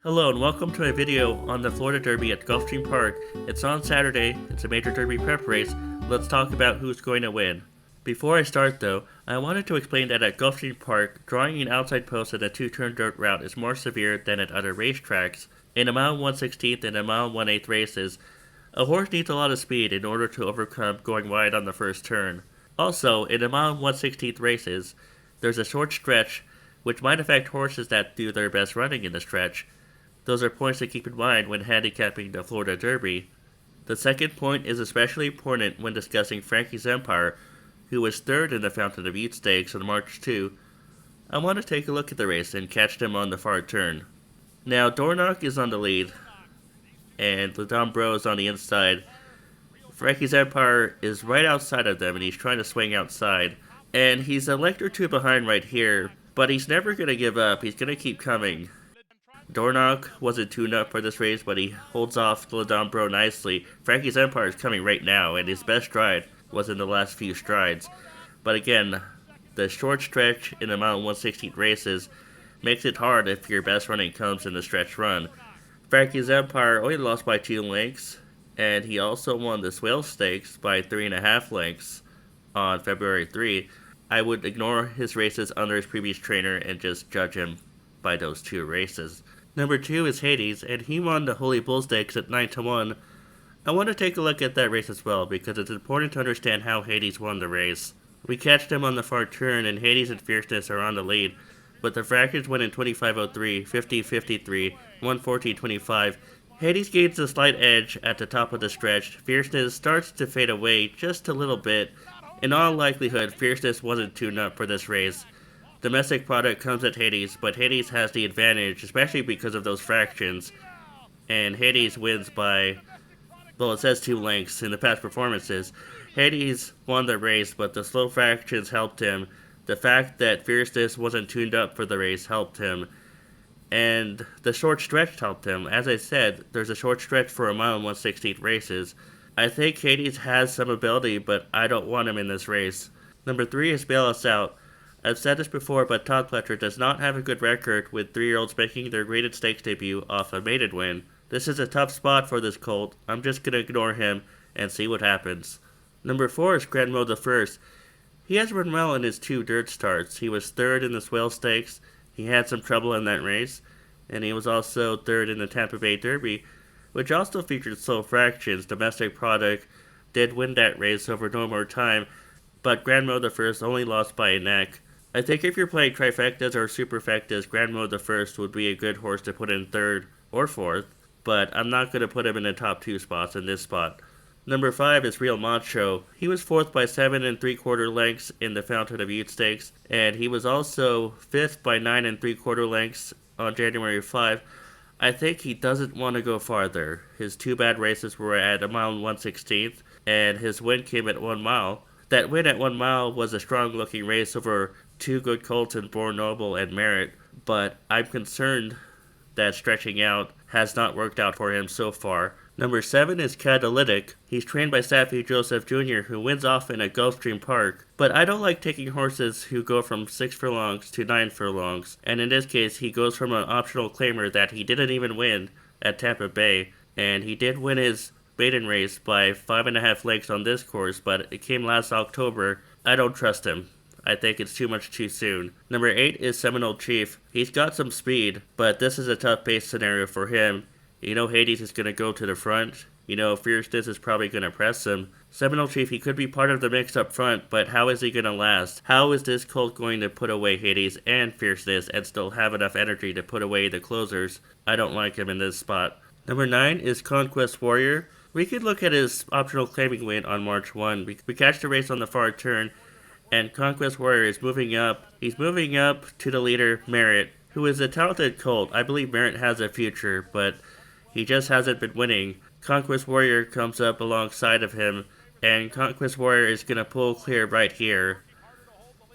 Hello and welcome to a video on the Florida Derby at Gulfstream Park. It's on Saturday, it's a major Derby prep race. Let's talk about who's going to win. Before I start though, I wanted to explain that at Gulfstream Park, drawing an outside post at a two-turn dirt route is more severe than at other racetracks. In a mile 1/16th and a mile 1/8 races, a horse needs a lot of speed in order to overcome going wide on the first turn. Also, in a mile 1/16th races, there's a short stretch which might affect horses that do their best running in the stretch. Those are points to keep in mind when handicapping the Florida Derby. The second point is especially important when discussing Frankie's Empire, who was third in the Fountain of Youth Stakes on March 2. I want to take a look at the race and catch them on the far turn. Now, Dornoch is on the lead, and Ledambro is on the inside. Frankie's Empire is right outside of them, and he's trying to swing outside. And he's a length or two behind right here, but he's never going to give up. He's going to keep coming. Dornoch wasn't tuned up for this race, but he holds off Ledambro nicely. Frankie's Empire is coming right now, and his best stride was in the last few strides. But again, the short stretch in the mile 1/16 races makes it hard if your best running comes in the stretch run. Frankie's Empire only lost by 2 lengths, and he also won the Swale Stakes by 3.5 lengths on February 3. I would ignore his races under his previous trainer and just judge him by those 2 races. Number 2 is Hades, and he won the Holy Bull Stakes at 9-1. I want to take a look at that race as well, because it's important to understand how Hades won the race. We catched him on the far turn, and Hades and Fierceness are on the lead, but the fractions went in 25:03, 50:53, 1:14:25. Hades gains a slight edge at the top of the stretch. Fierceness starts to fade away just a little bit. In all likelihood, Fierceness wasn't tuned up for this race. Domestic product comes at Hades, but Hades has the advantage, especially because of those fractions. And Hades wins by, well, it says 2 lengths in the past performances. Hades won the race, but the slow fractions helped him. The fact that Fierceness wasn't tuned up for the race helped him. And the short stretch helped him. As I said, there's a short stretch for a mile 1/16 races. I think Hades has some ability, but I don't want him in this race. Number 3 is Bail Us Out. I've said this before, but Todd Pletcher does not have a good record with 3-year-olds making their graded stakes debut off a maiden win. This is a tough spot for this colt. I'm just going to ignore him and see what happens. Number 4 is Grandmo the First. He has run well in his 2 dirt starts. He was third in the Swale Stakes. He had some trouble in that race. And he was also third in the Tampa Bay Derby, which also featured slow fractions. Domestic product did win that race over no more time, but Grandmo the First only lost by a neck. I think if you're playing trifectas or superfectas, Grandmo the First would be a good horse to put in 3rd or 4th, but I'm not going to put him in the top 2 spots in this spot. Number 5 is Real Macho. He was 4th by 7 3/4 lengths in the Fountain of Youth Stakes, and he was also 5th by 9 3/4 lengths on January 5. I think he doesn't want to go farther. His 2 bad races were at a mile 1/16th, and his win came at 1 mile. That win at 1 mile was a strong-looking race over 2 good colts in Born Noble and Merit, but I'm concerned that stretching out has not worked out for him so far. Number 7 is Catalytic. He's trained by Saffie Joseph Jr., who wins often at Gulfstream Park, but I don't like taking horses who go from 6 furlongs to 9 furlongs, and in this case he goes from an optional claimer that he didn't even win at Tampa Bay, and he did win his maiden race by 5.5 lengths on this course, but it came last October. I don't trust him. I think it's too much too soon. Number 8 is Seminole Chief. He's got some speed, but this is a tough pace scenario for him. You know Hades is going to go to the front. You know Fierceness is probably going to press him. Seminole Chief, he could be part of the mix up front, but how is he going to last? How is this colt going to put away Hades and Fierceness and still have enough energy to put away the closers? I don't like him in this spot. Number 9 is Conquest Warrior. We could look at his optional claiming win on March 1. We catch the race on the far turn, and Conquest Warrior is moving up. He's moving up to the leader, Merit, who is a talented colt. I believe Merit has a future, but he just hasn't been winning. Conquest Warrior comes up alongside of him, and Conquest Warrior is going to pull clear right here.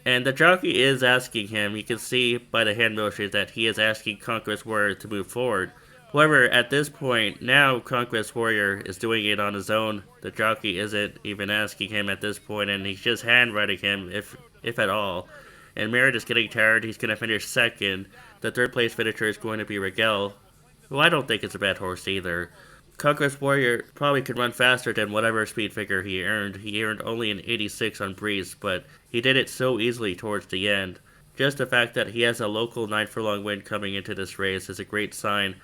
And the jockey is asking him. You can see by the hand motions that he is asking Conquest Warrior to move forward. However, at this point, now Conquest Warrior is doing it on his own. The jockey isn't even asking him at this point, and he's just handwriting him, if at all. And Merit is getting tired. He's going to finish second. The third place finisher is going to be Rigel. Well, I don't think it's a bad horse either. Conquest Warrior probably could run faster than whatever speed figure he earned. He earned only an 86 on Breeze, but he did it so easily towards the end. Just the fact that he has a local 9 furlong win coming into this race is a great sign,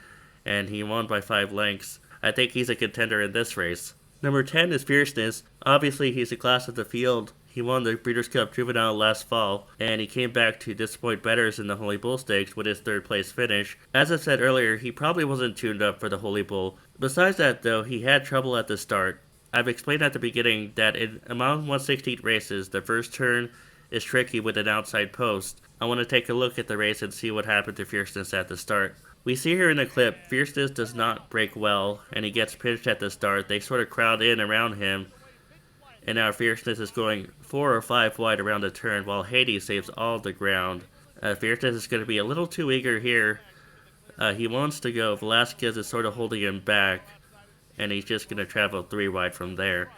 and he won by 5 lengths. I think he's a contender in this race. Number 10 is Fierceness. Obviously, he's a class of the field. He won the Breeders' Cup Juvenile last fall, and he came back to disappoint bettors in the Holy Bull Stakes with his third place finish. As I said earlier, he probably wasn't tuned up for the Holy Bull. Besides that, though, he had trouble at the start. I've explained at the beginning that in among 1/16 races, the first turn is tricky with an outside post. I want to take a look at the race and see what happened to Fierceness at the start. We see here in the clip, Fierceness does not break well, and he gets pinched at the start. They sort of crowd in around him, and now Fierceness is going 4 or 5 wide around the turn, while Hades saves all the ground. Fierceness is going to be a little too eager here. He wants to go. Velasquez is sort of holding him back, and he's just going to travel 3 wide from there.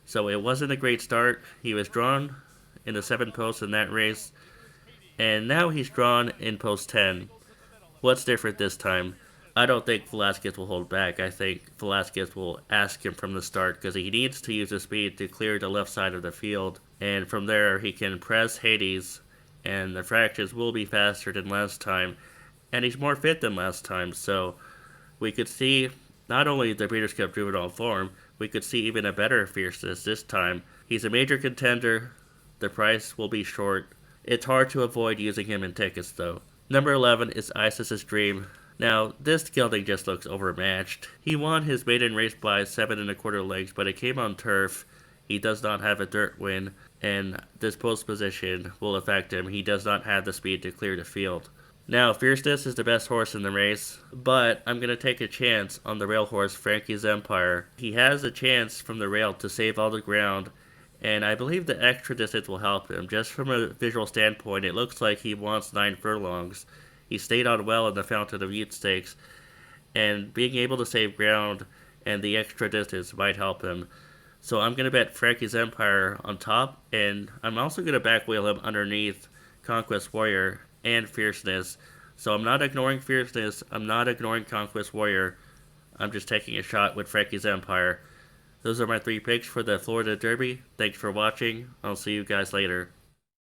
So it wasn't a great start. He was drawn in the 7th post in that race, and now he's drawn in post 10. What's different this time? I don't think Velasquez will hold back. I think Velasquez will ask him from the start because he needs to use his speed to clear the left side of the field. And from there, he can press Hades, and the fractions will be faster than last time. And he's more fit than last time, so we could see not only the Breeders' Cup Juvenile form, we could see even a better Fierceness this time. He's a major contender. The price will be short. It's hard to avoid using him in tickets, though. Number 11 is Isis's Dream. Now, this gelding just looks overmatched. He won his maiden race by 7 1/4 lengths, but it came on turf. He does not have a dirt win, and this post position will affect him. He does not have the speed to clear the field. Now, Fierceness is the best horse in the race, but I'm going to take a chance on the rail horse Frankie's Empire. He has a chance from the rail to save all the ground, and I believe the extra distance will help him. Just from a visual standpoint, it looks like he wants 9 furlongs. He stayed on well in the Fountain of Youth Stakes, and being able to save ground and the extra distance might help him. So I'm going to bet Frankie's Empire on top, and I'm also going to back wheel him underneath Conquest Warrior and Fierceness. So I'm not ignoring Fierceness, I'm not ignoring Conquest Warrior, I'm just taking a shot with Frankie's Empire. Those are my 3 picks for the Florida Derby. Thanks for watching. I'll see you guys later.